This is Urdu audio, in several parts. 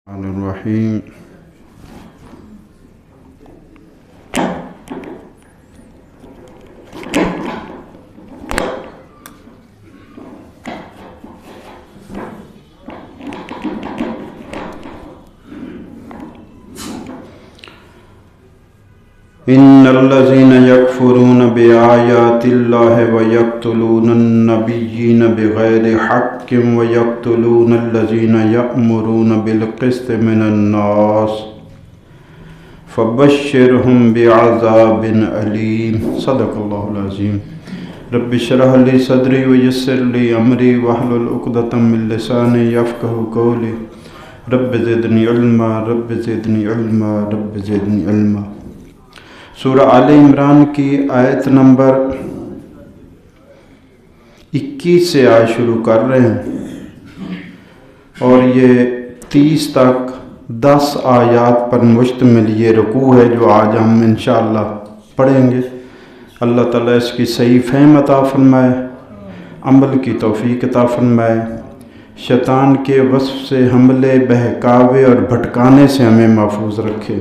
الرحیم ان الذين يكفرون بآيات الله ويقتلون النبيين بغير حق ويقتلون الذين يأمرون بالقسط من الناس فبشرهم بعذاب أليم صدق الله العظيم رب اشرح لي صدري ويسر لي أمري واحلل عقدة من لساني يفقهوا قولي رب زدني علما رب زدني علما رب زدني علما۔ سورہ آل عمران کی آیت نمبر 21 سے آج شروع کر رہے ہیں اور یہ 30 تک 10 آیات پر مشتمل یہ رکوع ہے جو آج ہم انشاءاللہ پڑھیں گے۔ اللہ تعالیٰ اس کی صحیح فہم عطا فرمائے، عمل کی توفیق عطا فرمائے، شیطان کے وصف سے حملے، بہکاوے اور بھٹکانے سے ہمیں محفوظ رکھے۔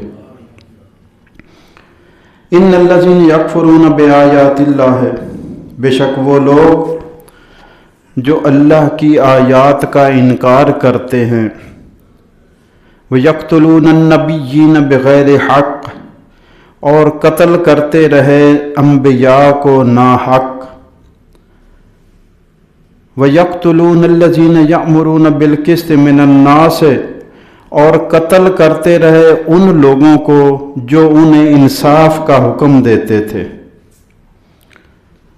ان الذین یکفرون بآیات اللہ، بے شک وہ لوگ جو اللہ کی آیات کا انکار کرتے ہیں، وَيَقْتُلُونَ النَّبِيِّينَ بِغَيْرِ حق، اور قتل کرتے رہے انبیاء کو ناحق، وَيَقْتُلُونَ الَّذِينَ يَأْمُرُونَ بِالْقِسْطِ مِنَ النَّاسِ، اور قتل کرتے رہے ان لوگوں کو جو انہیں انصاف کا حکم دیتے تھے۔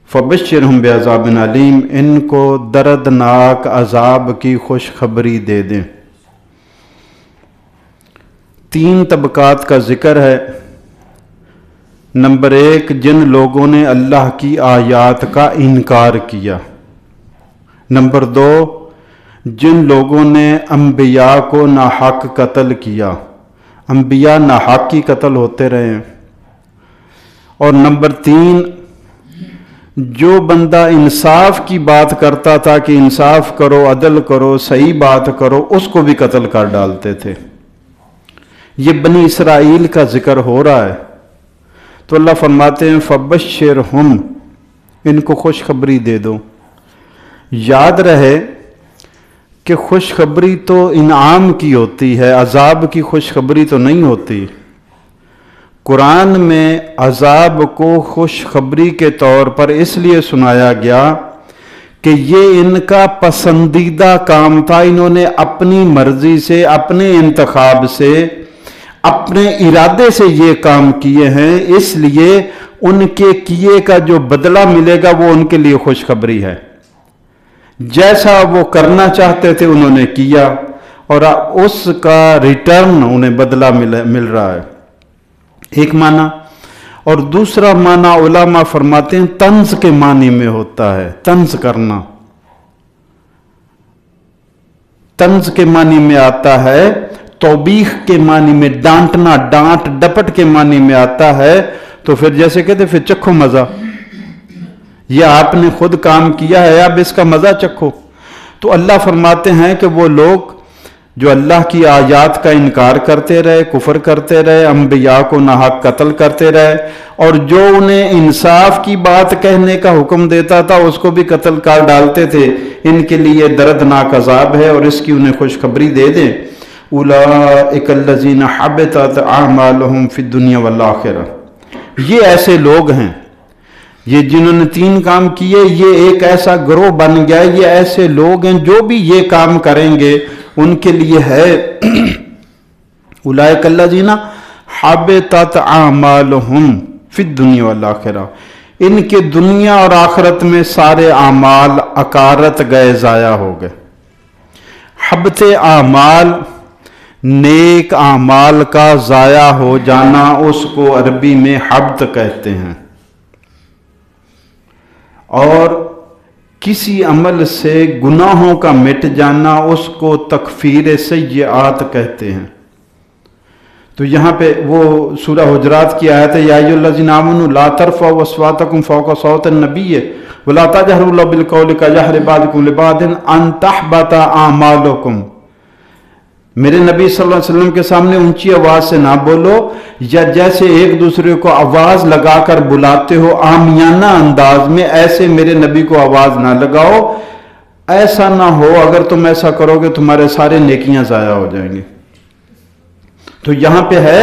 فبشرہم بعذاب علیم، ان کو دردناک عذاب کی خوشخبری دے دیں۔ 3 طبقات کا ذکر ہے۔ نمبر 1، جن لوگوں نے اللہ کی آیات کا انکار کیا۔ نمبر 2، جن لوگوں نے انبیاء کو ناحق قتل کیا، انبیاء ناحق کی قتل ہوتے رہے ہیں۔ اور نمبر 3، جو بندہ انصاف کی بات کرتا تھا کہ انصاف کرو، عدل کرو، صحیح بات کرو، اس کو بھی قتل کر ڈالتے تھے۔ یہ بنی اسرائیل کا ذکر ہو رہا ہے، تو اللہ فرماتے ہیں فبشرہم، ان کو خوشخبری دے دو۔ یاد رہے کہ خوشخبری تو انعام کی ہوتی ہے، عذاب کی خوشخبری تو نہیں ہوتی۔ قرآن میں عذاب کو خوشخبری کے طور پر اس لیے سنایا گیا کہ یہ ان کا پسندیدہ کام تھا، انہوں نے اپنی مرضی سے، اپنے انتخاب سے، اپنے ارادے سے یہ کام کیے ہیں، اس لیے ان کے کیے کا جو بدلہ ملے گا وہ ان کے لیے خوشخبری ہے۔ جیسا وہ کرنا چاہتے تھے انہوں نے کیا، اور اس کا ریٹرن انہیں بدلہ مل رہا ہے۔ ایک معنی، اور دوسرا معنی علماء فرماتے ہیں طنز کے معنی میں ہوتا ہے، طنز کرنا۔ طنز کے معنی میں آتا ہے، توبیخ کے معنی میں ڈانٹنا، ڈانٹ ڈپٹ کے معنی میں آتا ہے، تو پھر جیسے کہتے پھر چکھو مزہ، یہ آپ نے خود کام کیا ہے، اب اس کا مزہ چکھو۔ تو اللہ فرماتے ہیں کہ وہ لوگ جو اللہ کی آیات کا انکار کرتے رہے، کفر کرتے رہے، انبیاء کو ناحق قتل کرتے رہے، اور جو انہیں انصاف کی بات کہنے کا حکم دیتا تھا اس کو بھی قتل کر ڈالتے تھے، ان کے لیے دردناک عذاب ہے، اور اس کی انہیں خوشخبری دے دیں۔ اولئک الذین حبطت اعمالہم فی الدنیا والآخرہ، یہ ایسے لوگ ہیں، یہ جنہوں نے 3 کام کیے، یہ ایک ایسا گروہ بن گیا، یہ ایسے لوگ ہیں جو بھی یہ کام کریں گے ان کے لیے ہے اولئک الذین حبطت اعمالہم فی الدنیا والآخرہ، ان کے دنیا اور آخرت میں سارے اعمال اکارت گئے، ضائع ہو گئے۔ حبط اعمال، نیک اعمال کا ضائع ہو جانا، اس کو عربی میں حبط کہتے ہیں، اور کسی عمل سے گناہوں کا مٹ جانا اس کو تکفیر سیئات کہتے ہیں۔ تو یہاں پہ وہ سورہ حجرات کی آیت ہے، یا ایھا الذین آمنوا لا ترفعوا اصواتکم فوق صوت النبی ولا تجہروا لہ بالقول کجہر بعضکم لبعض ان تحبط اعمالکم، میرے نبی صلی اللہ علیہ وسلم کے سامنے اونچی آواز سے نہ بولو، یا جیسے ایک دوسرے کو آواز لگا کر بلاتے ہو عامیانہ انداز میں، ایسے میرے نبی کو آواز نہ لگاؤ۔ ایسا نہ ہو، اگر تم ایسا کرو گے تمہارے سارے نیکیاں ضائع ہو جائیں گے۔ تو یہاں پہ ہے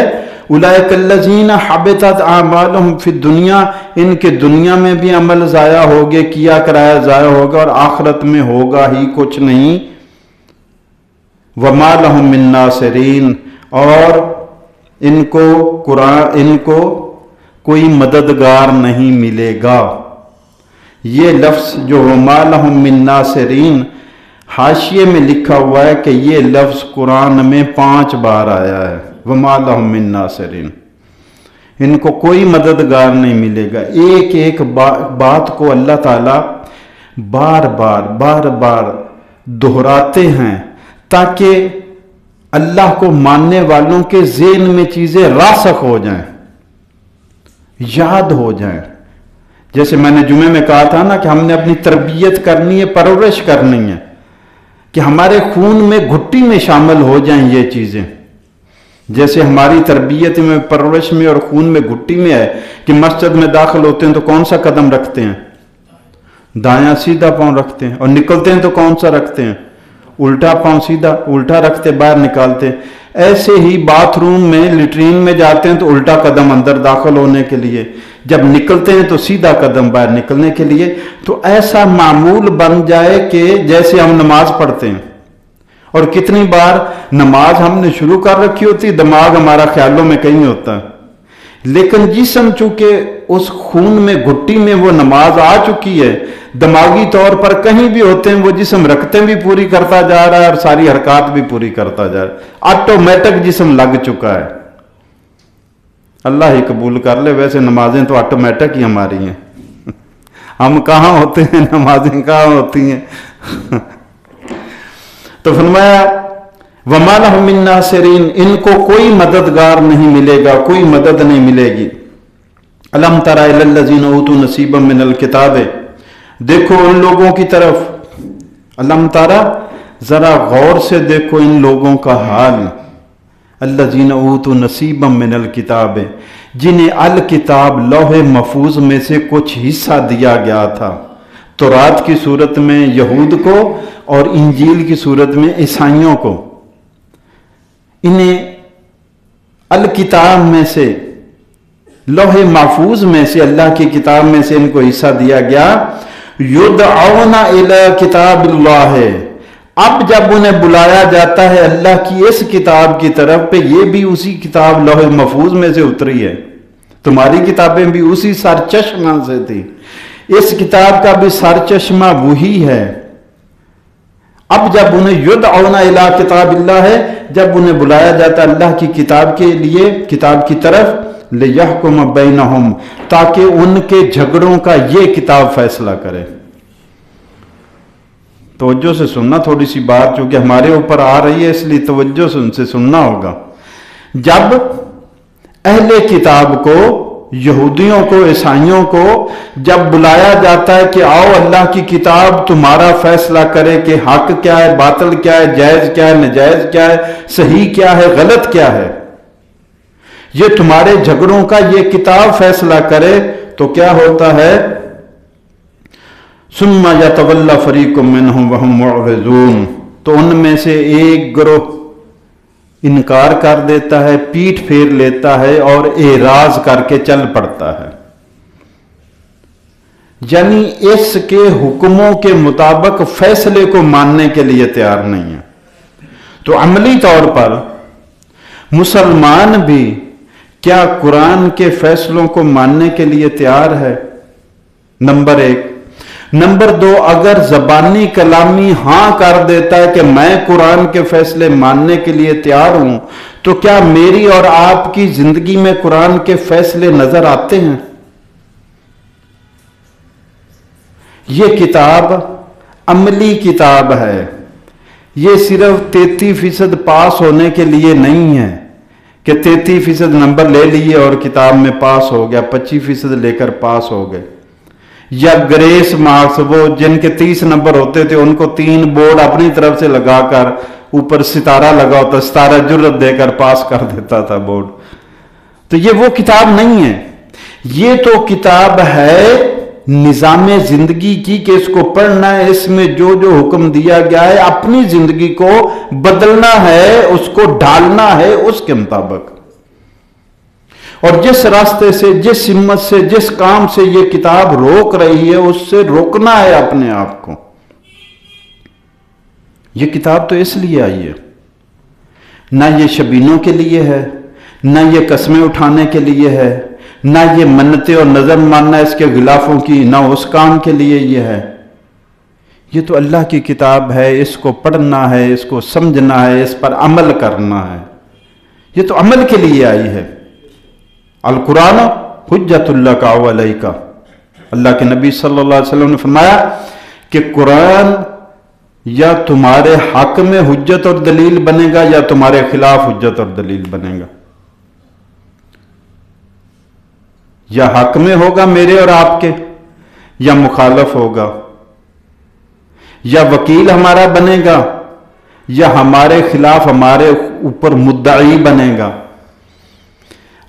اولئک الذین حبطت اعمالہم فی الدنیا، ان کے دنیا میں بھی عمل ضائع ہوگے، کیا کرایا ضائع ہوگا، اور آخرت میں ہوگا ہی کچھ نہیں۔ وما لہم من ناصرین، اور ان کو کوئی مددگار نہیں ملے گا۔ یہ لفظ جو وما لہم من ناصرین، حاشیے میں لکھا ہوا ہے کہ یہ لفظ قرآن میں 5 بار آیا ہے، وما لہم من ناصرین، ان کو کوئی مددگار نہیں ملے گا۔ ایک ایک بات کو اللہ تعالیٰ بار بار دہراتے ہیں تاکہ اللہ کو ماننے والوں کے ذہن میں چیزیں راسخ ہو جائیں، یاد ہو جائیں۔ جیسے میں نے جمعے میں کہا تھا نا کہ ہم نے اپنی تربیت کرنی ہے، پرورش کرنی ہے، کہ ہمارے خون میں گھٹی میں شامل ہو جائیں یہ چیزیں۔ جیسے ہماری تربیت میں، پرورش میں اور خون میں گھٹی میں ہے کہ مسجد میں داخل ہوتے ہیں تو کون سا قدم رکھتے ہیں؟ دایاں سیدھا پاؤں رکھتے ہیں، اور نکلتے ہیں تو کون سا رکھتے ہیں؟ الٹا پاؤں سیدھا، الٹا رکھتے باہر نکالتے ہیں۔ ایسے ہی باتھ روم میں، لیٹرین میں جاتے ہیں تو الٹا قدم اندر داخل ہونے کے لیے، جب نکلتے ہیں تو سیدھا قدم باہر نکلنے کے لیے۔ تو ایسا معمول بن جائے کہ جیسے ہم نماز پڑھتے ہیں، اور کتنی بار نماز ہم نے شروع کر رکھی ہوتی، دماغ ہمارا خیالوں میں کہیں ہوتا ہے، لیکن جسم چونکہ اس خون میں گھٹی میں وہ نماز آ چکی ہے، دماغی طور پر کہیں بھی ہوتے ہیں وہ جسم رکھتے بھی پوری کرتا جا رہا ہے اور ساری حرکات بھی پوری کرتا جا رہا ہے، آٹومیٹک جسم لگ چکا ہے۔ اللہ ہی قبول کر لے، ویسے نمازیں تو آٹومیٹک ہی ہماری ہیں، ہم کہاں ہوتے ہیں، نمازیں کہاں ہوتی ہیں۔ تو فرمایا وَمَا لَهُم مِّن نَاصِرِينَ، ان کو کوئی مددگار نہیں ملے گا، کوئی مدد نہیں ملے گی۔ أَلَمْ تَرَ إِلَى الَّذِينَ أُوتُوا نَصِيبًا مِّنَ الْكِتَابِ، دیکھو ان لوگوں کی طرف، أَلَمْ تَرَ، ذرا غور سے دیکھو ان لوگوں کا حال، الَّذِينَ أُوتُوا نَصِيبًا مِّنَ الْكِتَابِ، جنہیں الکتاب لوح محفوظ میں سے کچھ حصہ دیا گیا تھا، تورات کی صورت میں یہود کو اور انجیل کی صورت میں عیسائیوں کو۔ انہیں الکتاب میں سے، لوح محفوظ میں سے، اللہ کی کتاب میں سے ان کو حصہ دیا گیا۔ یدعون الی کتاب اللہ، اب جب انہیں بلایا جاتا ہے اللہ کی اس کتاب کی طرف پہ، یہ بھی اسی کتاب لوح محفوظ میں سے اتری ہے، تمہاری کتابیں بھی اسی سرچشمہ سے تھی، اس کتاب کا بھی سرچشمہ وہی ہے۔ اب جب انہیں یدعون الی کتاب اللہ ہے، جب انہیں بلایا جاتا ہے اللہ کی کتاب کے لیے، کتاب کی طرف، لیحکم بینہم، تاکہ ان کے جھگڑوں کا یہ کتاب فیصلہ کرے۔ توجہ سے سننا تھوڑی سی بات، چونکہ ہمارے اوپر آ رہی ہے اس لیے توجہ سے ان سے سننا ہوگا۔ جب اہل کتاب کو، یہودیوں کو، عیسائیوں کو جب بلایا جاتا ہے کہ آؤ اللہ کی کتاب تمہارا فیصلہ کرے کہ حق کیا ہے، باطل کیا ہے، جائز کیا ہے، ناجائز کیا ہے، صحیح کیا ہے، غلط کیا ہے، یہ تمہارے جھگڑوں کا یہ کتاب فیصلہ کرے، تو کیا ہوتا ہے؟ ثم یتولی فریق منہم وہم معرضون، تو ان میں سے ایک گروہ انکار کر دیتا ہے، پیٹھ پھیر لیتا ہے اور اعراض کر کے چل پڑتا ہے، یعنی اس کے حکموں کے مطابق فیصلے کو ماننے کے لیے تیار نہیں ہے۔ تو عملی طور پر مسلمان بھی کیا قرآن کے فیصلوں کو ماننے کے لیے تیار ہے؟ نمبر 1۔ نمبر 2، اگر زبانی کلامی ہاں کر دیتا ہے کہ میں قرآن کے فیصلے ماننے کے لیے تیار ہوں، تو کیا میری اور آپ کی زندگی میں قرآن کے فیصلے نظر آتے ہیں؟ یہ کتاب عملی کتاب ہے، یہ صرف 33% پاس ہونے کے لیے نہیں ہے کہ 33% نمبر لے لیے اور کتاب میں پاس ہو گیا، 25% لے کر پاس ہو گئے، یا گریس مارکس، وہ جن کے 30 نمبر ہوتے تھے ان کو 3 بورڈ اپنی طرف سے لگا کر اوپر ستارہ لگا ہوتا، ستارہ جرت دے کر پاس کر دیتا تھا بورڈ. تو یہ وہ کتاب نہیں ہے. یہ تو کتاب ہے نظام زندگی کی کہ اس کو پڑھنا ہے، اس میں جو جو حکم دیا گیا ہے اپنی زندگی کو بدلنا ہے، اس کو ڈھالنا ہے اس کے مطابق. اور جس راستے سے، جس ہمت سے، جس کام سے یہ کتاب روک رہی ہے اس سے روکنا ہے اپنے آپ کو. یہ کتاب تو اس لیے آئی ہے، نہ یہ شبینوں کے لیے ہے، نہ یہ قسمیں اٹھانے کے لیے ہے، نہ یہ منتیں اور نظر ماننا اس کے غلافوں کی، نہ اس کام کے لیے یہ ہے. یہ تو اللہ کی کتاب ہے، اس کو پڑھنا ہے، اس کو سمجھنا ہے، اس پر عمل کرنا ہے. یہ تو عمل کے لیے آئی ہے. القرآن حجت اللہ علیک. اللہ کے نبی صلی اللہ علیہ وسلم نے فرمایا کہ قرآن یا تمہارے حق میں حجت اور دلیل بنے گا یا تمہارے خلاف حجت اور دلیل بنے گا. یا حق میں ہوگا میرے اور آپ کے، یا مخالف ہوگا. یا وکیل ہمارا بنے گا یا ہمارے خلاف ہمارے اوپر مدعی بنے گا.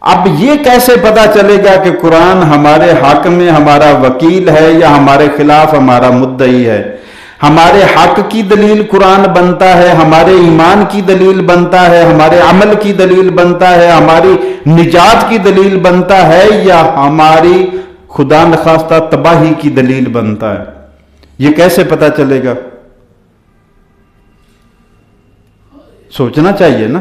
اب یہ کیسے پتا چلے گا کہ قرآن ہمارے حق میں ہمارا وکیل ہے یا ہمارے خلاف ہمارا مدعی ہے؟ ہمارے حق کی دلیل قرآن بنتا ہے، ہمارے ایمان کی دلیل بنتا ہے، ہمارے عمل کی دلیل بنتا ہے، ہماری نجات کی دلیل بنتا ہے، یا ہماری خدا نخواستہ تباہی کی دلیل بنتا ہے؟ یہ کیسے پتا چلے گا؟ سوچنا چاہیے نا.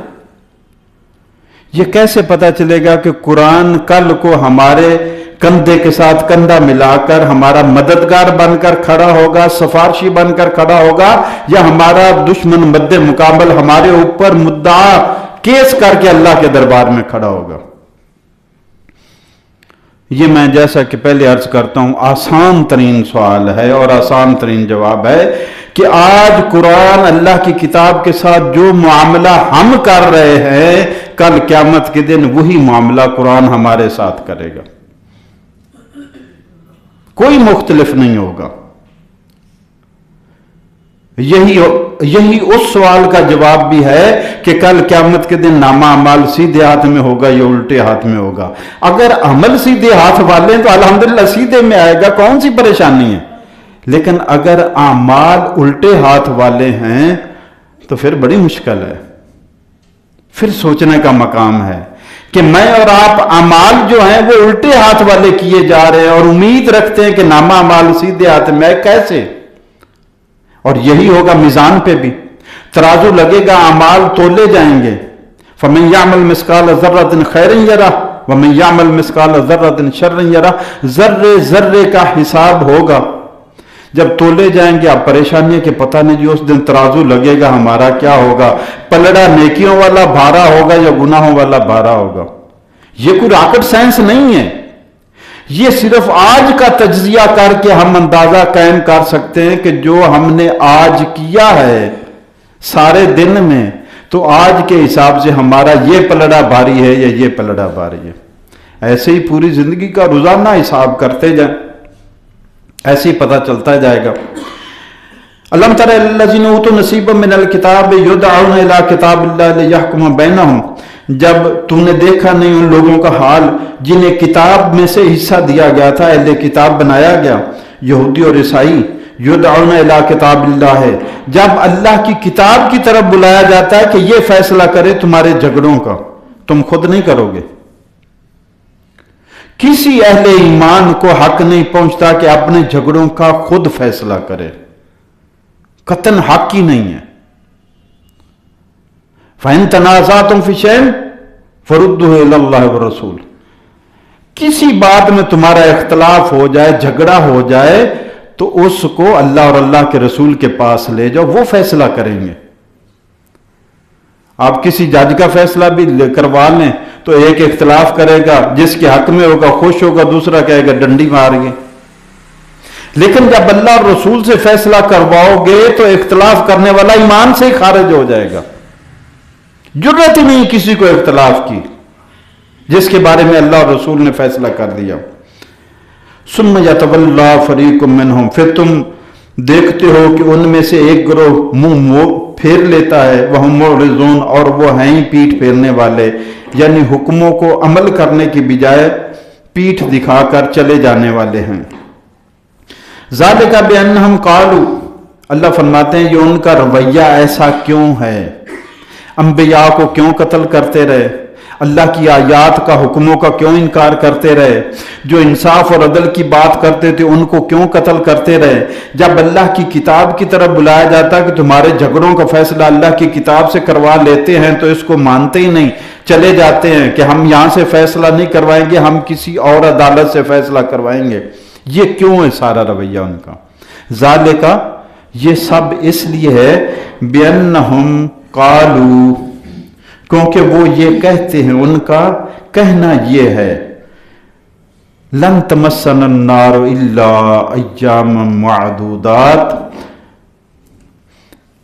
یہ کیسے پتا چلے گا کہ قرآن کل کو ہمارے کندھے کے ساتھ کندھا ملا کر ہمارا مددگار بن کر کھڑا ہوگا، سفارشی بن کر کھڑا ہوگا، یا ہمارا دشمن مد مقابل ہمارے اوپر مدعا کیس کر کے اللہ کے دربار میں کھڑا ہوگا؟ یہ میں جیسا کہ پہلے عرض کرتا ہوں آسان ترین سوال ہے اور آسان ترین جواب ہے کہ آج قرآن اللہ کی کتاب کے ساتھ جو معاملہ ہم کر رہے ہیں، کل قیامت کے دن وہی معاملہ قرآن ہمارے ساتھ کرے گا. کوئی مختلف نہیں ہوگا. یہی اس سوال کا جواب بھی ہے کہ کل قیامت کے دن نامہ اعمال سیدھے ہاتھ میں ہوگا یا الٹے ہاتھ میں ہوگا. اگر عمل سیدھے ہاتھ والے ہیں تو الحمدللہ سیدھے میں آئے گا، کون سی پریشانی ہے. لیکن اگر اعمال الٹے ہاتھ والے ہیں تو پھر بڑی مشکل ہے. پھر سوچنے کا مقام ہے کہ میں اور آپ اعمال جو ہیں وہ الٹے ہاتھ والے کیے جا رہے ہیں اور امید رکھتے ہیں کہ نامہ اعمال سیدھے ہاتھ میں، کیسے؟ اور یہی ہوگا میزان پہ بھی، ترازو لگے گا، اعمال تولے جائیں گے. فَمَن يَعْمَلْ مِثْقَالَ ذَرَّةٍ خَيْرًا يَرَهُ وَمَن يَعْمَلْ مِثْقَالَ ذَرَّةٍ شَرًّا يَرَهُ. ذرے ذرے کا حساب ہوگا. جب تولے جائیں گے آپ پریشانی ہے کہ پتہ نہیں جی اس دن ترازو لگے گا ہمارا کیا ہوگا، پلڑا نیکیوں والا بھارا ہوگا یا گناہوں والا بھارا ہوگا. یہ کوئی راکٹ سائنس نہیں ہے. یہ صرف آج کا تجزیہ کر کے ہم اندازہ قائم کر سکتے ہیں کہ جو ہم نے آج کیا ہے سارے دن میں، تو آج کے حساب سے ہمارا یہ پلڑا بھاری ہے یا یہ پلڑا بھاری ہے. ایسے ہی پوری زندگی کا روزانہ حساب کرتے جائیں، ایسے ہی پتہ چلتا جائے گا. الم تر الی الذین اوتوا نصیبا من الکتاب یدعون الی کتاب اللہ لیحکم بینہم. جب تو نے دیکھا نہیں ان لوگوں کا حال جنہیں کتاب میں سے حصہ دیا گیا تھا، اہل کتاب بنایا گیا، یہودی اور عیسائی. یدعون الی کتاب اللہ ہے، جب اللہ کی کتاب کی طرف بلایا جاتا ہے کہ یہ فیصلہ کرے تمہارے جھگڑوں کا، تم خود نہیں کرو گے. کسی اہل ایمان کو حق نہیں پہنچتا کہ اپنے جھگڑوں کا خود فیصلہ کرے، قطعاً حق ہی نہیں ہے. فَإِن تَنَازَعْتُمْ فِي شَيْءٍ فَرُدُّوهُ إِلَى اللَّهِ وَالرَّسُولِ. کسی بات میں تمہارا اختلاف ہو جائے، جھگڑا ہو جائے، تو اس کو اللہ اور اللہ کے رسول کے پاس لے جاؤ، وہ فیصلہ کریں گے. آپ کسی جج کا فیصلہ بھی کروا لیں تو ایک اختلاف کرے گا، جس کے حق میں ہوگا خوش ہوگا، دوسرا کہے گا ڈنڈی مار گے. لیکن جب اللہ اور رسول سے فیصلہ کرواؤ گے تو اختلاف کرنے والا ایمان سے ہی خارج ہو جائے گا. جرت ہی نہیں کسی کو اختلاف کی جس کے بارے میں اللہ اور رسول نے فیصلہ کر دیا. ثم یتولی فریق منہم، پھر تم دیکھتے ہو کہ ان میں سے ایک گروہ منہ پھیر لیتا ہے، وہ معرضون، اور وہ ہیں ہی پیٹھ پھیرنے والے، یعنی حکموں کو عمل کرنے کی بجائے پیٹھ دکھا کر چلے جانے والے ہیں۔ ذالک بانہم قالوا، اللہ فرماتے ہیں یہ ان کا رویہ ایسا کیوں ہے، انبیاء کو کیوں قتل کرتے رہے، اللہ کی آیات کا، حکموں کا کیوں انکار کرتے رہے، جو انصاف اور عدل کی بات کرتے تھے ان کو کیوں قتل کرتے رہے، جب اللہ کی کتاب کی طرف بلایا جاتا کہ تمہارے جھگڑوں کا فیصلہ اللہ کی کتاب سے کروا لیتے ہیں تو اس کو مانتے ہی نہیں، چلے جاتے ہیں کہ ہم یہاں سے فیصلہ نہیں کروائیں گے، ہم کسی اور عدالت سے فیصلہ کروائیں گے۔ یہ کیوں ہے سارا رویہ ان کا؟ ذالک، یہ سب اس لیے ہے بِأَنَّهُمْ قَالُوا، کیونکہ وہ یہ کہتے ہیں، ان کا کہنا یہ ہے لَن تَمَسَّنَا النَّارُ إِلَّا أَيَّامًا مَعْدُودَاتٍ،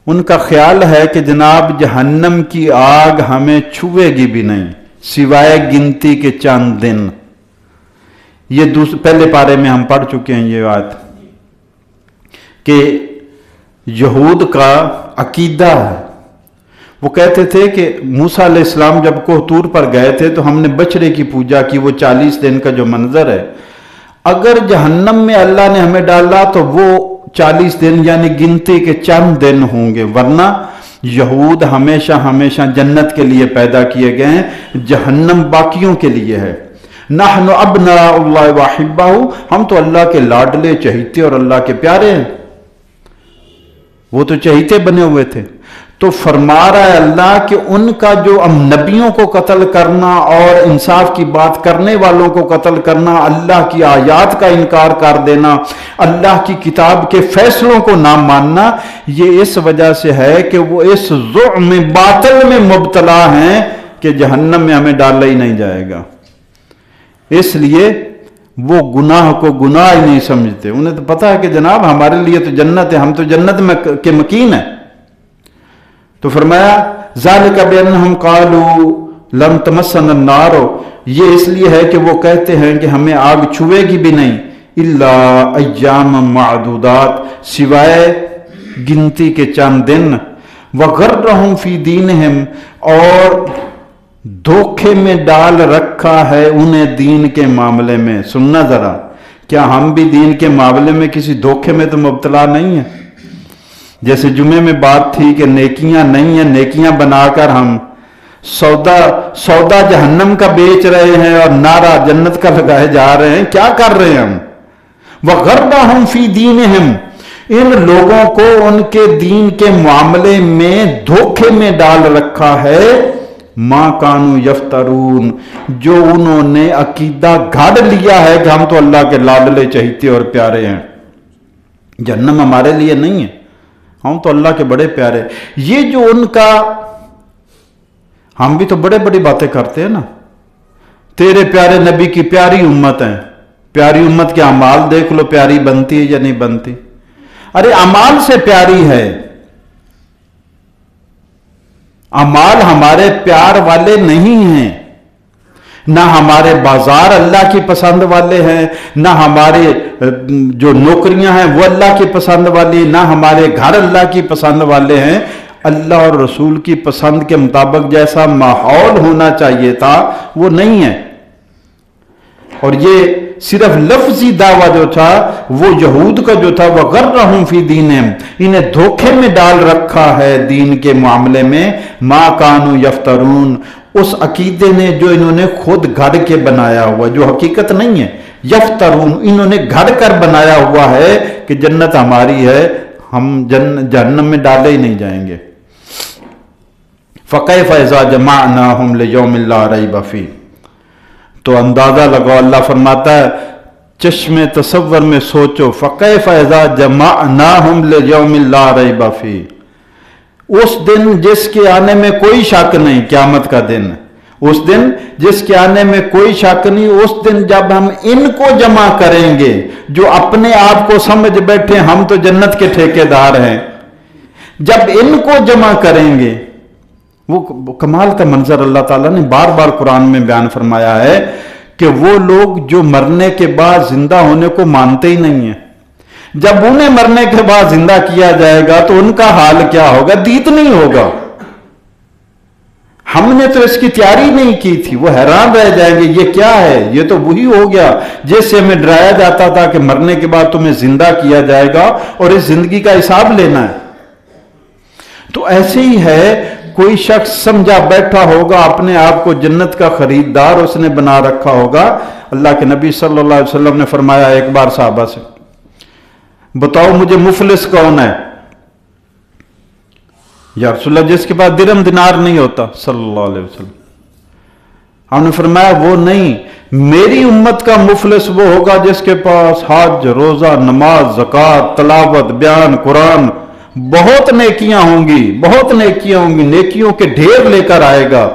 ان کا خیال ہے کہ جناب جہنم کی آگ ہمیں چھوئے گی بھی نہیں سوائے گنتی کے چند دن۔ یہ پہلے پارے میں ہم پڑھ چکے ہیں یہ بات کہ یہود کا عقیدہ ہے، وہ کہتے تھے کہ موسیٰ علیہ السلام جب کوہ طور پر گئے تھے تو ہم نے بچڑے کی پوجا کی، وہ 40 دن کا جو منظر ہے، اگر جہنم میں اللہ نے ہمیں ڈالا تو وہ 40 دن یعنی گنتی کے چند دن ہوں گے، ورنہ یہود ہمیشہ ہمیشہ جنت کے لیے پیدا کیے گئے ہیں، جہنم باقیوں کے لیے ہے۔ نحن ابناء اللہ واحبہ، ہم تو اللہ کے لاڈلے چہیتے اور اللہ کے پیارے ہیں، وہ تو چہیتے بنے ہوئے تھے۔ تو فرما رہا ہے اللہ کہ ان کا جو نبیوں کو قتل کرنا اور انصاف کی بات کرنے والوں کو قتل کرنا، اللہ کی آیات کا انکار کر دینا، اللہ کی کتاب کے فیصلوں کو نہ ماننا، یہ اس وجہ سے ہے کہ وہ اس زعم باطل میں مبتلا ہیں کہ جہنم میں ہمیں ڈالا ہی نہیں جائے گا، اس لیے وہ گناہ کو گناہ ہی نہیں سمجھتے۔ انہیں تو پتا ہے کہ جناب ہمارے لیے تو جنت ہے، ہم تو جنت میں کے مکین ہیں۔ تو فرمایا ذالک بانہم قالوا لن تمسنا النار، یہ اس لیے ہے کہ وہ کہتے ہیں کہ ہمیں آگ چھوئے گی بھی نہیں، الا ایام معدودات، سوائے گنتی کے چند دن، وغرہم فی دینہم، اور دھوکے میں ڈال رکھا ہے انہیں دین کے معاملے میں۔ سننا ذرا، کیا ہم بھی دین کے معاملے میں کسی دھوکے میں تو مبتلا نہیں ہیں؟ جیسے جمعے میں بات تھی کہ نیکیاں نہیں ہیں، نیکیاں بنا کر ہم سودا جہنم کا بیچ رہے ہیں اور نعرہ جنت کا لگائے جا رہے ہیں، کیا کر رہے ہیں ہم؟ وَغَرَّهُمْ فِي دِينِهِمْ، ان لوگوں کو ان کے دین کے معاملے میں دھوکے میں ڈال رکھا ہے، مَا كَانُوا يَفْتَرُونَ، جو انہوں نے عقیدہ گھڑ لیا ہے کہ ہم تو اللہ کے لاڈلے چہیتے اور پیارے ہیں، جہنم ہمارے لیے نہیں ہے، ہم تو اللہ کے بڑے پیارے۔ یہ جو ان کا، ہم بھی تو بڑے بڑی باتیں کرتے ہیں نا، تیرے پیارے نبی کی پیاری امت ہیں، پیاری امت کے اعمال دیکھ لو، پیاری بنتی ہے یا نہیں بنتی؟ ارے اعمال سے پیاری ہے، اعمال ہمارے پیار والے نہیں ہیں، نہ ہمارے بازار اللہ کی پسند والے ہیں، نہ ہمارے جو نوکریاں ہیں وہ اللہ کی پسند والی، نہ ہمارے گھر اللہ کی پسند والے ہیں۔ اللہ اور رسول کی پسند کے مطابق جیسا ماحول ہونا چاہیے تھا وہ نہیں ہے۔ اور یہ صرف لفظی دعویٰ جو تھا وہ یہود کا جو تھا، وَغَرَّهُمْ فِي دِينِهِمْ، انہیں دھوکے میں ڈال رکھا ہے دین کے معاملے میں، مَا كَانُوا يَفْتَرُونَ، اس عقیدے نے جو انہوں نے خود گھڑ کے بنایا ہوا، جو حقیقت نہیں ہے، یفترون، انہوں نے گھڑ کر بنایا ہوا ہے کہ جنت ہماری ہے، ہم جہنم میں ڈالے ہی نہیں جائیں گے۔ فَكَيْفَ إِذَا جَمَعْنَاهُمْ لِيَوْمٍ لَا رَيْبَ فِيهِ، تو اندازہ لگاؤ، اللہ فرماتا ہے چشم تصور میں سوچو، فَكَيْفَ إِذَا جَمَعْنَاهُمْ لِيَوْمٍ لَا رَيْبَ فِيهِ، اس دن جس کے آنے میں کوئی شک نہیں، قیامت کا دن، اس دن جس کے آنے میں کوئی شک نہیں، اس دن جب ہم ان کو جمع کریں گے جو اپنے آپ کو سمجھ بیٹھے ہم تو جنت کے ٹھیکیدار ہیں، جب ان کو جمع کریں گے، وہ کمال کا منظر اللہ تعالیٰ نے بار بار قرآن میں بیان فرمایا ہے کہ وہ لوگ جو مرنے کے بعد زندہ ہونے کو مانتے ہی نہیں ہیں، جب انہیں مرنے کے بعد زندہ کیا جائے گا تو ان کا حال کیا ہوگا؟ دیت نہیں ہوگا. ہم نے تو اس کی تیاری نہیں کی تھی. وہ حیران رہ جائیں گے یہ کیا ہے؟ یہ تو وہی ہو گیا جس سے ہمیں ڈرایا جاتا تھا کہ مرنے کے بعد تمہیں زندہ کیا جائے گا اور اس زندگی کا حساب لینا ہے. تو ایسے ہی ہے، کوئی شخص سمجھا بیٹھا ہوگا اپنے آپ کو جنت کا خریدار اس نے بنا رکھا ہوگا. اللہ کے نبی صلی اللہ علیہ وسلم نے فرمایا ایک بار صحابہ سے، بتاؤ مجھے مفلس کون ہے؟ یا رسول اللہ جس کے پاس درہم دینار نہیں ہوتا صلی اللہ علیہ وسلم. ہم نے فرمایا وہ نہیں، میری امت کا مفلس وہ ہوگا جس کے پاس حج، روزہ، نماز، زکوٰۃ، تلاوت، بیان قرآن، بہت نیکیاں ہوں گی، بہت نیکیاں ہوں گی، نیکیوں کے ڈھیر لے کر آئے گا،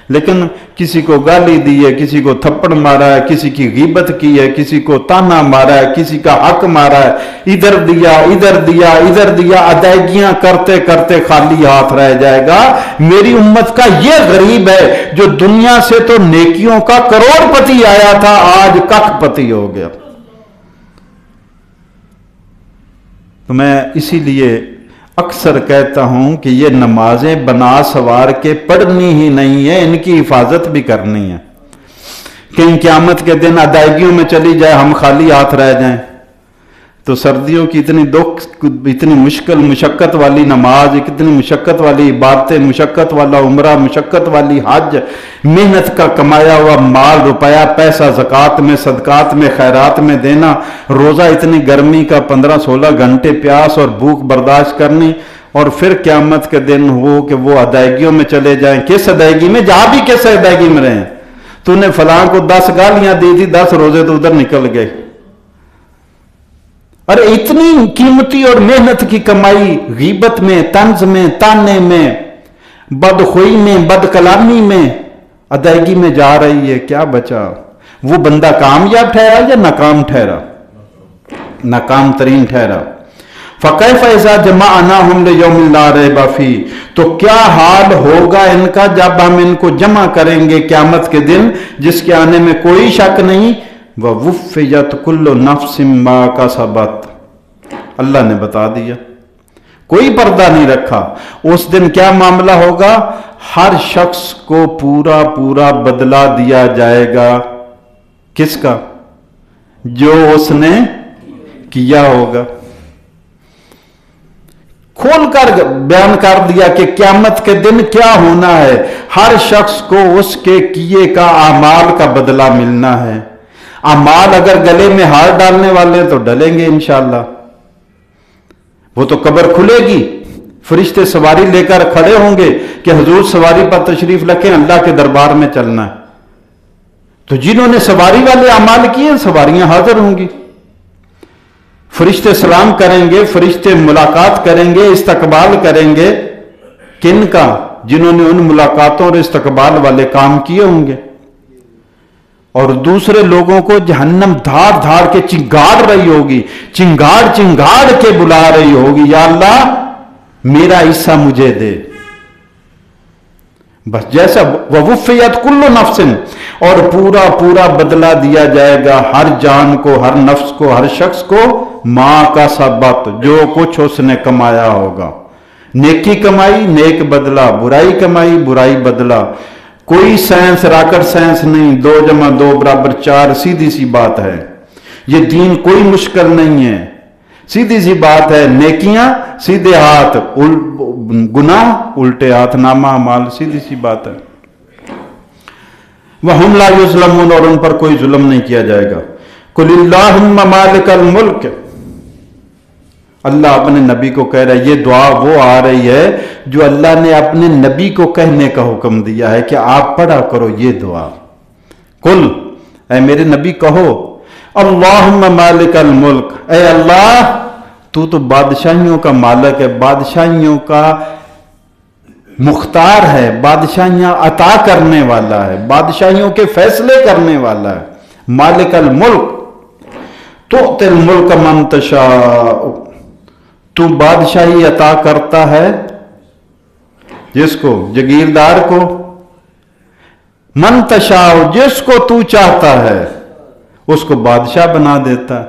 لیکن کسی کو گالی دی ہے، کسی کو تھپڑ مارا ہے، کسی کی غیبت کی ہے، کسی کو تانا مارا ہے، کسی کا حق مارا ہے، ادھر دیا ادھر دیا ادھر دیا، ادائیگیاں کرتے کرتے خالی ہاتھ رہ جائے گا. میری امت کا یہ غریب ہے جو دنیا سے تو نیکیوں کا کروڑ پتی آیا تھا، آج ککھ پتی ہو گیا. تو میں اسی لیے اکثر کہتا ہوں کہ یہ نمازیں بنا سوار کے پڑھنی ہی نہیں ہے، ان کی حفاظت بھی کرنی ہے. کہیں قیامت کے دن ادائیگیوں میں چلی جائے ہم خالی ہاتھ رہ جائیں تو سردیوں کی اتنی دکھ، اتنی مشکل مشقت والی نماز، اتنی مشقت والی عبادتیں، مشقت والا عمرہ، مشقت والی حج، محنت کا کمایا ہوا مال روپیہ پیسہ زکوٰۃ میں، صدقات میں، خیرات میں دینا، روزہ اتنی گرمی کا 15-16 گھنٹے پیاس اور بھوک برداشت کرنی، اور پھر قیامت کے دن ہو کہ وہ ادائیگیوں میں چلے جائیں. کس ادائیگی میں؟ جہاں بھی کس ادائیگی میں رہیں، تو نے فلاں کو 10 گالیاں دی تھی، 10 روزے تو ادھر نکل گئے. ارے اتنی قیمتی اور محنت کی کمائی غیبت میں، طنز میں، تانے میں، بدخوئی میں، بد کلامی میں ادائیگی میں جا رہی ہے، کیا بچا؟ وہ بندہ کامیاب ٹھہرا یا ناکام ٹھہرا؟ ناکام ترین ٹھہرا. فَكَيْفَ إِذَا جَمَعْنَاهُمْ لِيَوْمٍ لَا رَيْبَ فِيهِ، تو کیا حال ہوگا ان کا جب ہم ان کو جمع کریں گے قیامت کے دن جس کے آنے میں کوئی شک نہیں. وَوُفِّيَتْ كُلُّ نَفْسٍ مَا كَسَبَتْ، اللہ نے بتا دیا، کوئی پردہ نہیں رکھا. اس دن کیا معاملہ ہوگا؟ ہر شخص کو پورا پورا بدلہ دیا جائے گا. کس کا؟ جو اس نے کیا ہوگا. کھول کر بیان کر دیا کہ قیامت کے دن کیا ہونا ہے. ہر شخص کو اس کے کیے کا اعمال کا بدلہ ملنا ہے. اعمال اگر گلے میں ہار ڈالنے والے تو ڈلیں گے انشاءاللہ. وہ تو قبر کھلے گی، فرشتے سواری لے کر کھڑے ہوں گے کہ حضور سواری پر تشریف رکھیں، اللہ کے دربار میں چلنا ہے. تو جنہوں نے سواری والے اعمال کیے سواریاں حاضر ہوں گی، فرشتے سلام کریں گے، فرشتے ملاقات کریں گے، استقبال کریں گے. کن کا؟ جنہوں نے ان ملاقاتوں اور استقبال والے کام کیے ہوں گے. اور دوسرے لوگوں کو جہنم دھاڑ دھاڑ کے چنگاڑ رہی ہوگی، چنگاڑ چنگاڑ کے بلا رہی ہوگی، یا اللہ میرا حصہ مجھے دے. بس جیسا وَوُفِّيَتْ كُلُّ نَفْسٍ، اور پورا پورا بدلہ دیا جائے گا ہر جان کو، ہر نفس کو، ہر شخص کو، ماں کا سبت، جو کچھ اس نے کمایا ہوگا. نیکی کمائی نیک بدلہ، برائی کمائی برائی بدلہ. کوئی سائنس راکٹ سائنس نہیں، 2 + 2 = 4، سیدھی سی بات ہے. یہ دین کوئی مشکل نہیں ہے، سیدھی سی بات ہے. نیکیاں سیدھے ہاتھ، گناہ الٹے ہاتھ، نامہ اعمال، سیدھی سی بات ہے. وَهُمْ لَا يُظْلَمُونَ، اور ان پر کوئی ظلم نہیں کیا جائے گا. قُلِ اللَّهُمَّ مَالِكَ الْمُلْكِ، اللہ اپنے نبی کو کہہ رہا ہے. یہ دعا وہ آ رہی ہے جو اللہ نے اپنے نبی کو کہنے کا حکم دیا ہے کہ آپ پڑھا کرو یہ دعا. قل، اے میرے نبی کہو، اللہم مالک الملک، اے اللہ تو بادشاہیوں کا مالک ہے، بادشاہیوں کا مختار ہے، بادشاہیاں عطا کرنے والا ہے، بادشاہیوں کے فیصلے کرنے والا ہے. مالک الملک، تؤتی الملک من تشاء، تو بادشاہی عطا کرتا ہے جس کو؟ جگیردار کو. من تشاء، جس کو تو چاہتا ہے اس کو بادشاہ بنا دیتا ہے.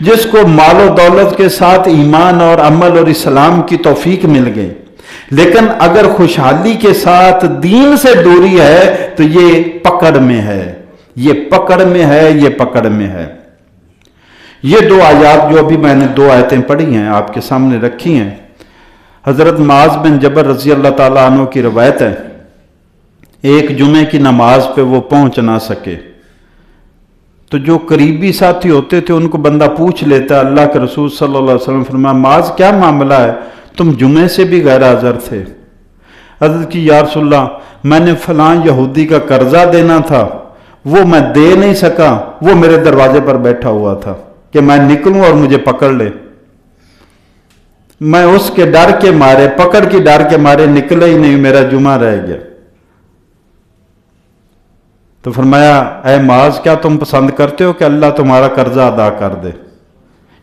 جس کو مال و دولت کے ساتھ ایمان اور عمل اور اسلام کی توفیق مل گئی، لیکن اگر خوشحالی کے ساتھ دین سے دوری ہے تو یہ پکڑ میں ہے، یہ پکڑ میں ہے، یہ پکڑ میں ہے۔ یہ دو آیات جو ابھی میں نے دو آیتیں پڑھی ہیں آپ کے سامنے رکھی ہیں، حضرت معاذ بن جبل رضی اللہ تعالیٰ عنہ کی روایت ہے، ایک جمعے کی نماز پہ وہ پہنچ نہ سکے تو جو قریبی ساتھی ہوتے تھے ان کو بندہ پوچھ لیتا، اللہ کے رسول صلی اللہ علیہ وسلم فرمایا معاذ کیا معاملہ ہے، تم جمعے سے بھی غیر حاضر تھے؟ حضرت کی یا رسول اللہ میں نے فلاں یہودی کا قرضہ دینا تھا، وہ میں دے نہیں سکا، وہ میرے دروازے پر بیٹھا ہوا تھا کہ میں نکلوں اور مجھے پکڑ لے، میں اس کے ڈر کے مارے، پکڑ کی ڈر کے مارے نکلے ہی نہیں، میرا جمعہ رہ گیا۔ تو فرمایا اے معاذ کیا تم پسند کرتے ہو کہ اللہ تمہارا قرضہ ادا کر دے؟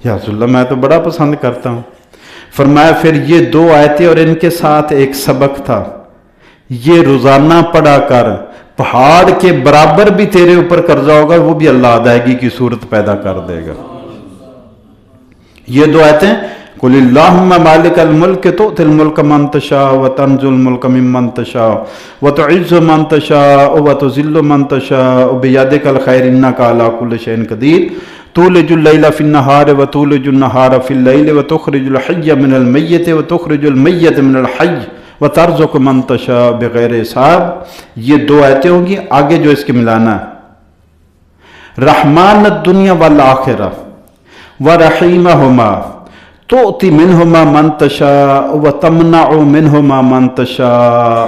یا رسول اللہ میں تو بڑا پسند کرتا ہوں۔ فرمایا پھر یہ دو آیتیں اور ان کے ساتھ ایک سبق تھا، یہ روزانہ پڑھا کر، پہاڑ کے برابر بھی تیرے اوپر قرضہ ہوگا وہ بھی اللہ ادائیگی کی صورت پیدا کر دے گا۔ یہ دو آیتیں قل اللہم مالک الملک تؤتی الملک من تشاء وتنزع الملک ممن تشاء وتعز من تشاء وتذل من تشاء بیدک الخیر انک علی کل شیء قدیر تولج اللیل فی النہار وتولج النہار فی اللیل وتخرج الحی من المیت وتخرج المیت من الحی وترزق من تشاء بغیر حساب۔ یہ دو آیتیں ہوں گی، آگے جو اس کے ملانا ہے، رحمان الدنیا والآخرہ ورحیمہما تؤتی منہما من تشاء وتمنع منہما من تشاء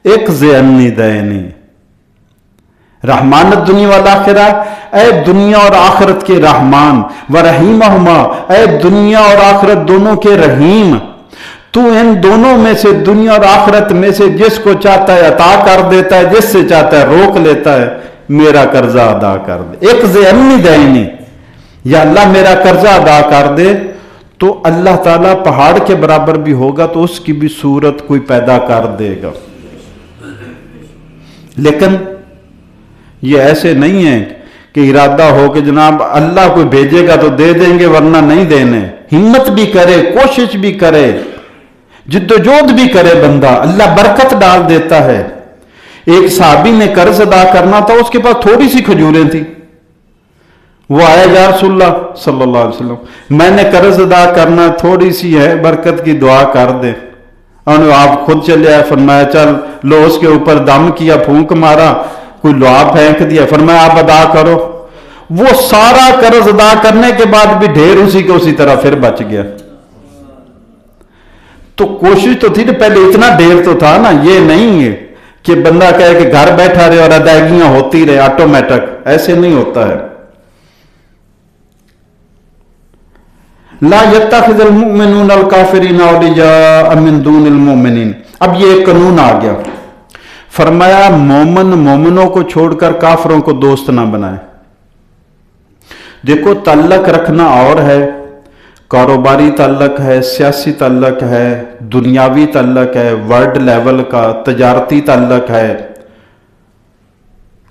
اقض عنی دینی۔ رحمان الدنیا والآخرہ، اے دنیا اور آخرت کے رحمان، ورحیمہما، اے دنیا اور آخرت دونوں کے رحیم، تو ان دونوں میں سے، دنیا اور آخرت میں سے جس کو چاہتا ہے عطا کر دیتا ہے، جس سے چاہتا ہے روک لیتا ہے، میرا قرضہ ادا کر دے، اقض عنی دینی، یا اللہ میرا قرضہ ادا کر دے، تو اللہ تعالیٰ پہاڑ کے برابر بھی ہوگا تو اس کی بھی صورت کوئی پیدا کر دے گا۔ لیکن یہ ایسے نہیں ہے کہ ارادہ ہو کہ جناب اللہ کوئی بھیجے گا تو دے دیں گے ورنہ نہیں دینے، ہمت بھی کرے، کوشش بھی کرے، جدوجہد بھی کرے بندہ، اللہ برکت ڈال دیتا ہے۔ ایک صحابی نے قرض ادا کرنا تھا، اس کے پاس تھوڑی سی کھجوریں تھیں، وہ آیا یا رسول اللہ صلی اللہ علیہ وسلم میں نے قرض ادا کرنا، تھوڑی سی ہے، برکت کی دعا کر دے۔ اور آپ خود چلے آئے، فرمایا چل لو، اس کے اوپر دم کیا، پھونک مارا، کوئی لوہا پھینک دیا، فرمایا آپ ادا کرو۔ وہ سارا قرض ادا کرنے کے بعد بھی ڈھیر اسی کے اسی طرح پھر بچ گیا۔ تو کوشش تو تھی نا، پہلے اتنا ڈھیر تو تھا نا، یہ نہیں ہے کہ بندہ کہے کہ گھر بیٹھا رہے اور ادائیگیاں ہوتی رہے آٹومیٹک، ایسے نہیں ہوتا ہے۔ لا يتخذ المؤمنون الکافرین اولیاء من دون المؤمنین۔ اب یہ ایک قانون آ گیا، فرمایا مومن مومنوں کو چھوڑ کر کافروں کو دوست نہ بنائے۔ دیکھو تعلق رکھنا اور ہے، کاروباری تعلق ہے، سیاسی تعلق ہے، دنیاوی تعلق ہے، ورلڈ لیول کا تجارتی تعلق ہے،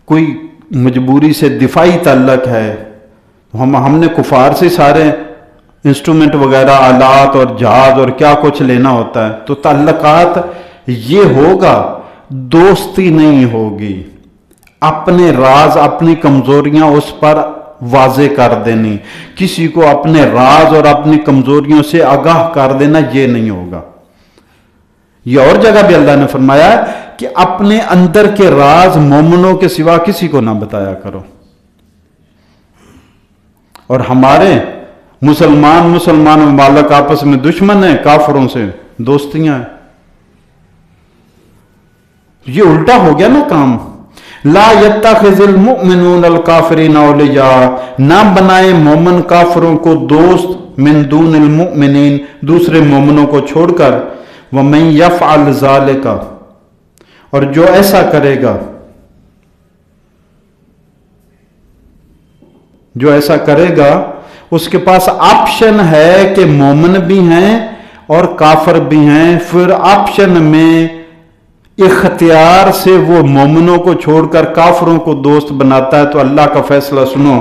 کوئی مجبوری سے دفاعی تعلق ہے۔ ہم نے کفار سے سارے انسٹرومنٹ وغیرہ، آلات اور جہاز اور کیا کچھ لینا ہوتا ہے، تو تعلقات یہ ہوگا، دوستی نہیں ہوگی۔ اپنے راز، اپنی کمزوریاں اس پر واضح کر دینی، کسی کو اپنے راز اور اپنی کمزوریوں سے آگاہ کر دینا، یہ نہیں ہوگا۔ یہ اور جگہ بھی اللہ نے فرمایا ہے کہ اپنے اندر کے راز مومنوں کے سوا کسی کو نہ بتایا کرو۔ اور ہمارے مسلمان ممالک آپس میں دشمن ہیں، کافروں سے دوستیاں ہیں، یہ الٹا ہو گیا نا کام۔ لا يتخذ المؤمنون الکافرین اولیاء، نہ بنائے مومن کافروں کو دوست، من دون المؤمنین، دوسرے مومنوں کو چھوڑ کر، ومن یفعل ذالک، اور جو ایسا کرے گا، جو ایسا کرے گا اس کے پاس آپشن ہے کہ مومن بھی ہیں اور کافر بھی ہیں، پھر آپشن میں اختیار سے وہ مومنوں کو چھوڑ کر کافروں کو دوست بناتا ہے، تو اللہ کا فیصلہ سنو،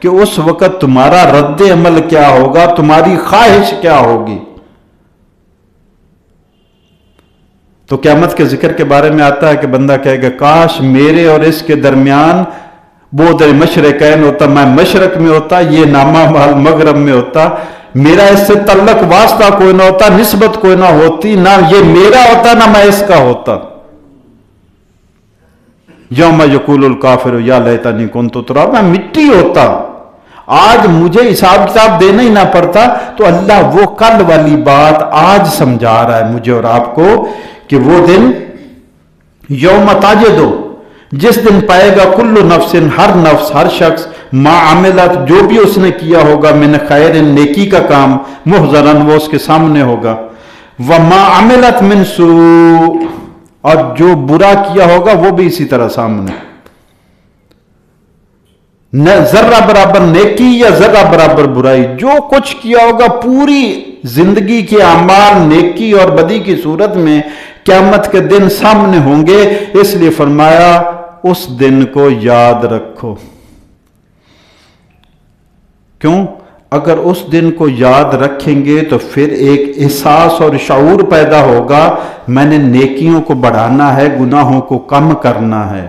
کہ اس وقت تمہارا رد عمل کیا ہوگا، تمہاری خواہش کیا ہوگی۔ تو قیامت کے ذکر کے بارے میں آتا ہے کہ بندہ کہے گا کاش میرے اور اس کے درمیان بعد المشرقین ہوتا، میں مشرق میں ہوتا، یہ نامہ مال مغرب میں ہوتا، میرا اس سے تعلق واسطہ کوئی نہ ہوتا، نسبت کوئی نہ ہوتی، نہ یہ میرا ہوتا نہ میں اس کا ہوتا۔ یوم یقول الکافر یا لیتنی کنت ترابا، میں مٹی ہوتا، آج مجھے حساب کتاب دینا ہی نہ پڑتا۔ تو اللہ وہ کل والی بات آج سمجھا رہا ہے مجھے اور آپ کو کہ وہ دن یوم تاجدو، جس دن پائے گا کل نفس، ہر نفس، ہر شخص، ما عملت، جو بھی اس نے کیا ہوگا، من خیر، نیکی کا کام، محضرن، وہ اس کے سامنے ہوگا، وما عملت من سوء، اور جو برا کیا ہوگا وہ بھی اسی طرح سامنے، ذرہ برابر نیکی یا ذرہ برابر برائی، جو کچھ کیا ہوگا پوری زندگی کے اعمال نیکی اور بدی کی صورت میں قیامت کے دن سامنے ہوں گے۔ اس لیے فرمایا اس دن کو یاد رکھو۔ کیوں؟ اگر اس دن کو یاد رکھیں گے تو پھر ایک احساس اور شعور پیدا ہوگا، میں نے نیکیوں کو بڑھانا ہے، گناہوں کو کم کرنا ہے،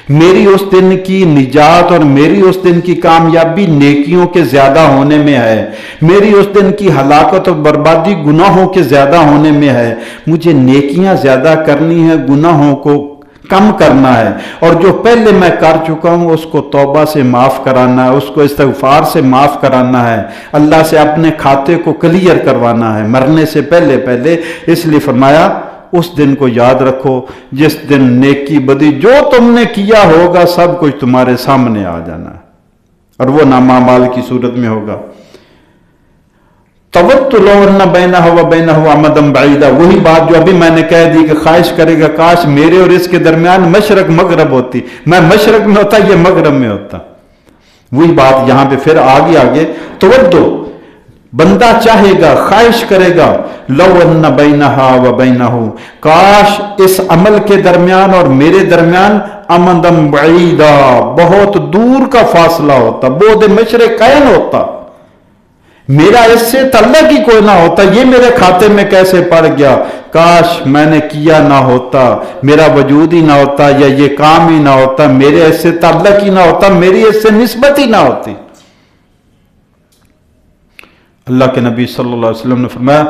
میری اس دن کی نجات اور میری اس دن کی کامیابی نیکیوں کے زیادہ ہونے میں ہے، میری اس دن کی ہلاکت اور بربادی گناہوں کے زیادہ ہونے میں ہے، مجھے نیکیاں زیادہ کرنی ہے، گناہوں کو کم کرنا ہے، اور جو پہلے میں کر چکا ہوں اس کو توبہ سے معاف کرانا ہے، اس کو استغفار سے معاف کرانا ہے، اللہ سے اپنے کھاتے کو کلیئر کروانا ہے مرنے سے پہلے۔ اس لیے فرمایا اس دن کو یاد رکھو جس دن نیکی بدی جو تم نے کیا ہوگا سب کچھ تمہارے سامنے آ جانا ہے، اور وہ نامہ اعمال کی صورت میں ہوگا۔ تَوَدُّ لَوْ أَنَّ بَيْنَهُ وَبَيْنَهُ أَمَدًا بَعِيدًا، وہی بات جو ابھی میں نے کہہ دی کہ خواہش کرے گا کاش میرے اور اس کے درمیان مشرق مغرب ہوتی، میں مشرق میں ہوتا یہ مغرب میں ہوتا۔ وہی بات یہاں پہ پھر آگے تَوَدُّ، بندہ چاہے گا، خواہش کرے گا، لَوْ أَنَّ بَيْنَهَا وَبَيْنَهُ، کاش اس عمل کے درمیان اور میرے درمیان أَمَدًا بَعِيدًا، بہت دور کا فاصلہ ہوتا، بعد مشرقین ہوتا، میرا اس سے تعلق ہی کوئی نہ ہوتا، یہ میرے کھاتے میں کیسے پڑ گیا، کاش میں نے کیا نہ ہوتا، میرا وجود ہی نہ ہوتا، یا یہ کام ہی نہ ہوتا، میرے اس سے تعلق ہی نہ ہوتا، میری اس سے نسبت ہی نہ ہوتی۔ اللہ کے نبی صلی اللہ علیہ وسلم نے فرمایا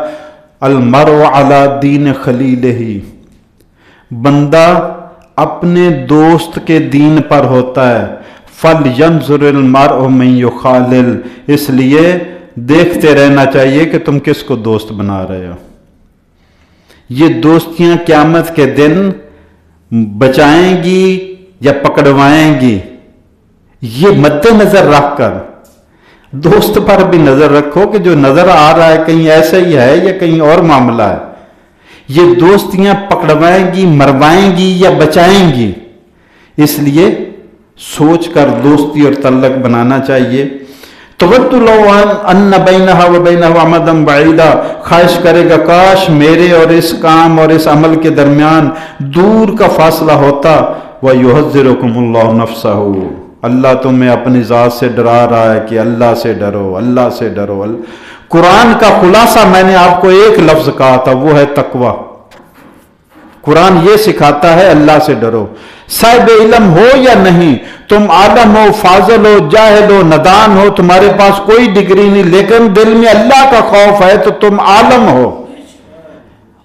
المرء علی دین خلیلہ، بندہ اپنے دوست کے دین پر ہوتا ہے، فَلْيَنْظُرِ الْمَرْءُ مَنْ يُخَالِلُ، اس لیے دیکھتے رہنا چاہیے کہ تم کس کو دوست بنا رہے ہو۔ یہ دوستیاں قیامت کے دن بچائیں گی یا پکڑوائیں گی، یہ مد نظر رکھ کر دوست پر بھی نظر رکھو کہ جو نظر آ رہا ہے کہیں ایسا ہی ہے یا کہیں اور معاملہ ہے، یہ دوستیاں پکڑوائیں گی، مروائیں گی یا بچائیں گی، اس لیے سوچ کر دوستی اور تعلق بنانا چاہیے۔ تَوَدُّ لَوْ أَنَّ بَيْنَهَا وَبَيْنَهُ أَمَدًا بَعِيدًا، خواہش کرے گا کاش میرے اور اس کام اور اس عمل کے درمیان دور کا فاصلہ ہوتا، وَيُحَذِّرُكُمُ اللَّهُ نَفْسَهُ، اللہ تمہیں اپنی ذات سے ڈرا رہا ہے کہ اللہ سے ڈرو، اللہ سے ڈرو۔ قرآن کا خلاصہ میں نے آپ کو ایک لفظ کہا تھا، وہ ہے تقوی۔ قرآن یہ سکھاتا ہے اللہ سے ڈرو، صاحب علم ہو یا نہیں، تم عالم ہو، فاضل ہو، جاہل ہو، ندان ہو، تمہارے پاس کوئی ڈگری نہیں، لیکن دل میں اللہ کا خوف ہے تو تم عالم ہو،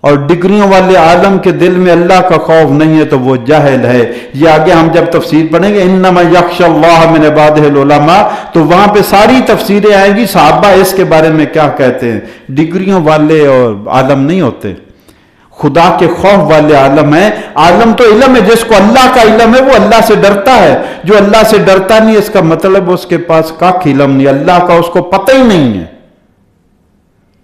اور ڈگریوں والے عالم کے دل میں اللہ کا خوف نہیں ہے تو وہ جاہل ہے۔ یہ آگے ہم جب تفسیر پڑھیں گے انما یخشی اللہ من عبادہ العلماء، تو وہاں پہ ساری تفسیریں آئیں گی صحابہ اس کے بارے میں کیا کہتے ہیں، ڈگریوں والے اور عالم نہیں ہوتے، خدا کے خوف والے عالم ہے۔ عالم تو علم ہے، جس کو اللہ کا علم ہے وہ اللہ سے ڈرتا ہے، جو اللہ سے ڈرتا نہیں اس کا مطلب اس کے پاس کاک علم نہیں، اللہ کا اس کو پتہ ہی نہیں ہے،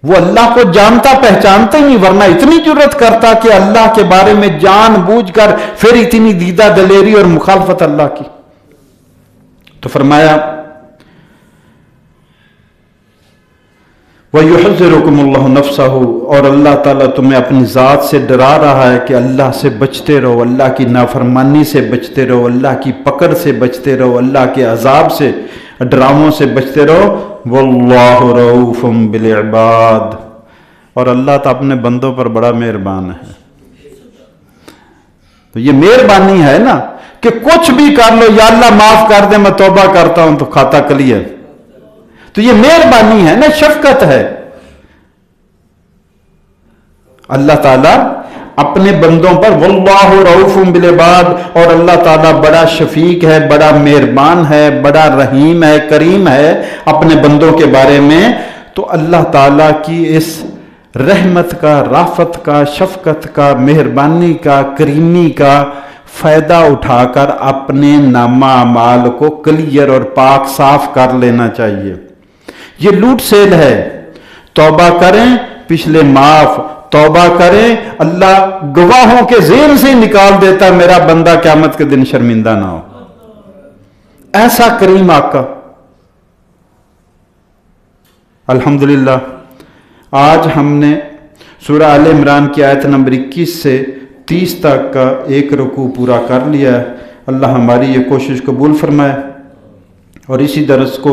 وہ اللہ کو جانتا پہچانتا ہی نہیں، ورنہ اتنی جرت کرتا کہ اللہ کے بارے میں جان بوجھ کر پھر اتنی دیدہ دلیری اور مخالفت اللہ کی۔ تو فرمایا وَيُحَذِّرُكُمُ اللَّهُ نَفْسَهُ، اور اللہ تعالیٰ تمہیں اپنی ذات سے ڈرا رہا ہے کہ اللہ سے بچتے رہو، اللہ کی نافرمانی سے بچتے رہو، اللہ کی پکڑ سے بچتے رہو، اللہ کے عذاب سے ڈراموں سے بچتے رہو، واللہ رؤوف بالعباد، اور اللہ تو اپنے بندوں پر بڑا مہربان ہے۔ تو یہ مہربانی ہے نا کہ کچھ بھی کر لو، یا اللہ معاف کر دے، میں توبہ کرتا ہوں، تو کھاتا کلیئر۔ تو یہ مہربانی ہے نا، شفقت ہے۔ اللہ تعالیٰ اپنے بندوں پر واللہ رؤوف بالعباد، اور اللہ تعالیٰ بڑا شفیق ہے، بڑا مہربان ہے، بڑا رحیم ہے، کریم ہے اپنے بندوں کے بارے میں۔ تو اللہ تعالیٰ کی اس رحمت کا، رافت کا، شفقت کا، مہربانی کا، کریمی کا فائدہ اٹھا کر اپنے نامہ اعمال کو کلیئر اور پاک صاف کر لینا چاہیے۔ یہ لوٹ سیل ہے۔ توبہ کریں، پچھلے معاف، توبہ کریں، اللہ گواہوں کے ذہن سے نکال دیتا، میرا بندہ قیامت کے دن شرمندہ نہ ہو۔ ایسا کریم آقا۔ الحمدللہ آج ہم نے سورہ آل عمران کی آیت نمبر 21 سے 30 تک کا ایک رکوع پورا کر لیا ہے۔ اللہ ہماری یہ کوشش قبول فرمائے، اور اسی درس کو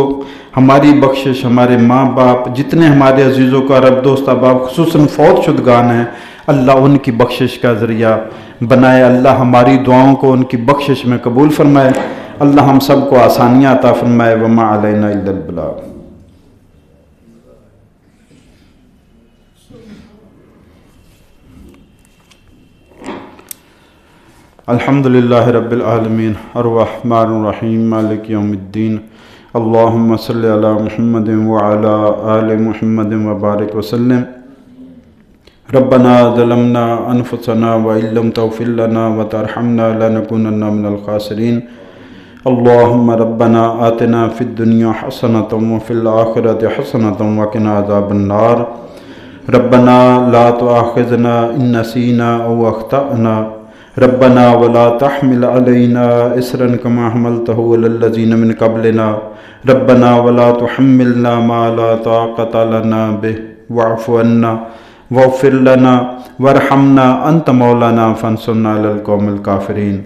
ہماری بخشش، ہمارے ماں باپ، جتنے ہمارے عزیزوں کا رب دوست احباب خصوصاً فوت شدگان ہیں، اللہ ان کی بخشش کا ذریعہ بنائے۔ اللہ ہماری دعاؤں کو ان کی بخشش میں قبول فرمائے۔ اللہ ہم سب کو آسانیاں عطا فرمائے۔ وما علینا الا البلاغ۔ الحمدللہ رب العالمین الرحمن الرحیم مالک یوم الدین، اللہم صلی علی محمد وعلی آل محمد وبارک وسلم۔ ربنا ظلمنا انفسنا وإن لم تغفر لنا وترحمنا لنكونن من الخاسرین۔ اللہم ربنا آتنا فی الدنیا حسنۃ وفی الآخرۃ حسنۃ وقنا عذاب النار۔ ربنا لا تؤاخذنا ان نسینا او اخطأنا، ربنا ولا تحمل علينا إصرا كما حملته على الذين من قبلنا، ربنا ولا تحملنا ما لا طاقة لنا به واعف عنا واغفر لنا وارحمنا أنت مولانا فانصرنا على القوم الكافرين۔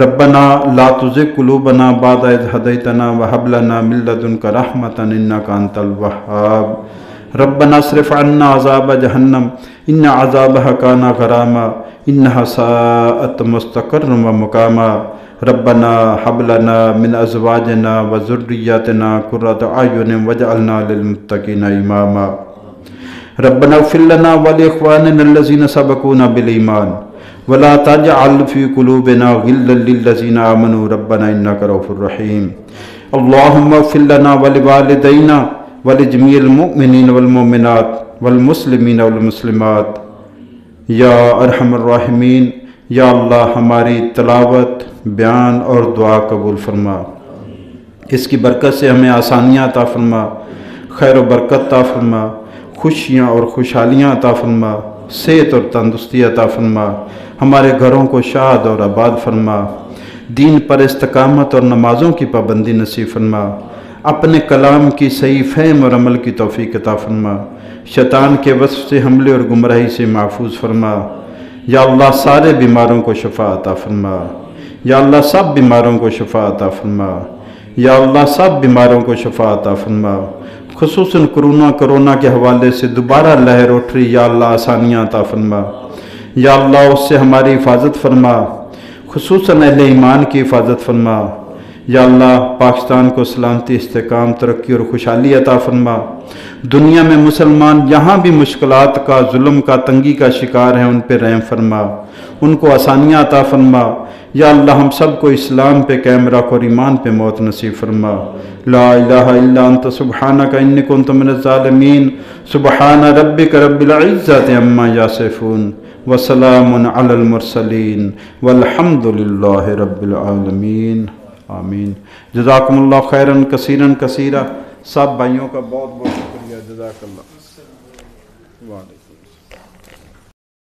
ربنا لا تزغ قلوبنا بعد إذ هديتنا وهب لنا من لدنك رحمة إنك أنت الوهاب۔ ربنا اصرف عنا عذاب جہنم ان عذابها كان غراما انها ساءت مستقرا ومقاما۔ ربنا هب لنا من ازواجنا وذرياتنا قرة اعين واجعلنا للمتقين اماما۔ ربنا اغفر لنا ولاخواننا الذين سبقونا بالایمان ولا تجعل في قلوبنا غلا للذين آمنوا ربنا انك رؤوف رحيم۔ اللهم اغفر لنا ولوالدينا ولجميع المؤمنين والمؤمنات والمسلمین والمسلمات یا ارحم الراحمین۔ یا اللہ ہماری تلاوت، بیان اور دعا قبول فرما، اس کی برکت سے ہمیں آسانیاں عطا فرما، خیر و برکت عطا فرما، خوشیاں اور خوشحالیاں عطا فرما، صحت اور تندرستی عطا فرما، ہمارے گھروں کو شاد اور آباد فرما، دین پر استقامت اور نمازوں کی پابندی نصیب فرما، اپنے کلام کی صحیح فہم اور عمل کی توفیق عطا فرما، شیطان کے وصف سے، حملے اور گمراہی سے محفوظ فرما۔ یا اللہ سارے بیماروں کو شفا عطا فرما، یا اللہ سب بیماروں کو شفا عطا فرما، یا اللہ سب بیماروں کو شفا عطا فرما۔ خصوصاً کرونا کے حوالے سے دوبارہ لہر اٹھ رہی، یا اللہ آسانیاں عطا فرما، یا اللہ اس سے ہماری حفاظت فرما، خصوصاً اہل ایمان کی حفاظت فرما۔ یا اللہ پاکستان کو سلامتی، استحکام، ترقی اور خوشحالی عطا فرما۔ دنیا میں مسلمان یہاں بھی مشکلات کا، ظلم کا، تنگی کا شکار ہیں، ان پہ رحم فرما، ان کو آسانیاں عطا فرما۔ یا اللہ ہم سب کو اسلام پہ قائم رکھ اور ایمان پہ موت نصیب فرما۔ لا الہ الا انت سبحانک انی کنت من الظالمین۔ سبحان ربک رب العزت عما یصفون وسلام علی المرسلین والحمد للہ رب العالمین۔ آمین۔ جزاکم اللہ خیراً کثیراً کثیرا۔ سب بھائیوں کا بہت بہت شکریہ۔ جزاک اللہ۔ وعلیکم